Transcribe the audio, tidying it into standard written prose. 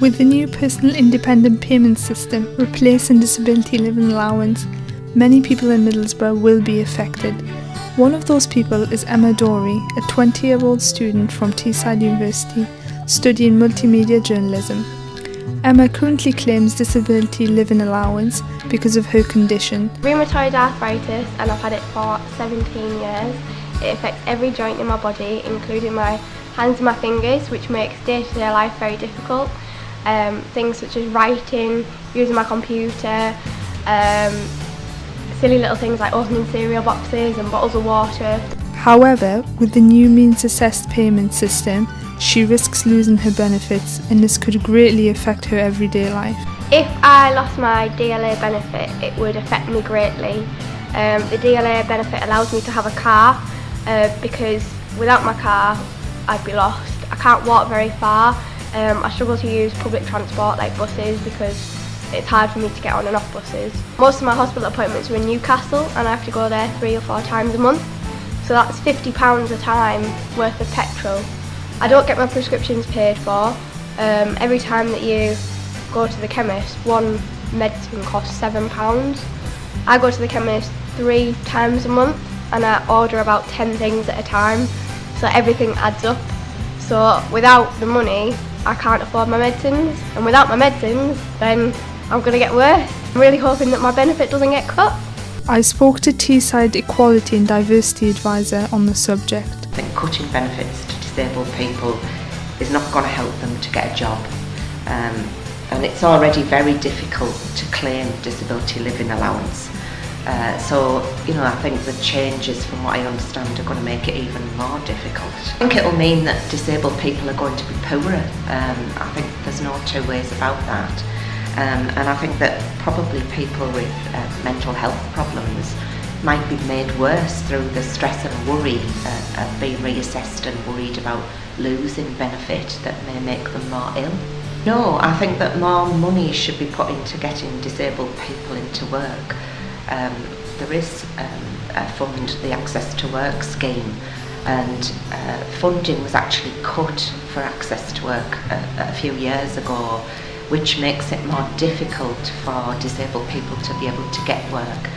With the new personal independent payment system replacing disability living allowance, many people in Middlesbrough will be affected. One of those people is Emma Dorey, a 20-year-old student from Teesside University studying multimedia journalism. Emma currently claims disability living allowance because of her condition. Rheumatoid arthritis, and I've had it for 17 years. It affects every joint in my body, including my hands and my fingers, which makes day-to-day life very difficult. Things such as writing, using my computer, silly little things like opening cereal boxes and bottles of water. However, with the new means assessed payment system, she risks losing her benefits, and this could greatly affect her everyday life. If I lost my DLA benefit, it would affect me greatly. The DLA benefit allows me to have a car because without my car I'd be lost. I can't walk very far. I struggle to use public transport like buses because it's hard for me to get on and off buses. Most of my hospital appointments are in Newcastle and I have to go there 3 or 4 times a month. So that's £50 a time worth of petrol. I don't get my prescriptions paid for. Every time that you go to the chemist, one medicine costs £7. I go to the chemist 3 times a month and I order about 10 things at a time, so everything adds up. So without the money, I can't afford my medicines, and without my medicines, then I'm going to get worse. I'm really hoping that my benefit doesn't get cut. I spoke to Teesside Equality and Diversity Advisor on the subject. I think cutting benefits to disabled people is not going to help them to get a job, and it's already very difficult to claim disability living allowance. So, I think the changes, from what I understand, are going to make it even more difficult. I think it'll mean that disabled people are going to be poorer. I think there's no two ways about that. And I think that probably people with mental health problems might be made worse through the stress and worry of being reassessed and worried about losing benefit that may make them more ill. No, I think that more money should be put into getting disabled people into work. There is a fund, the Access to Work scheme, and funding was actually cut for access to work a few years ago, which makes it more difficult for disabled people to be able to get work.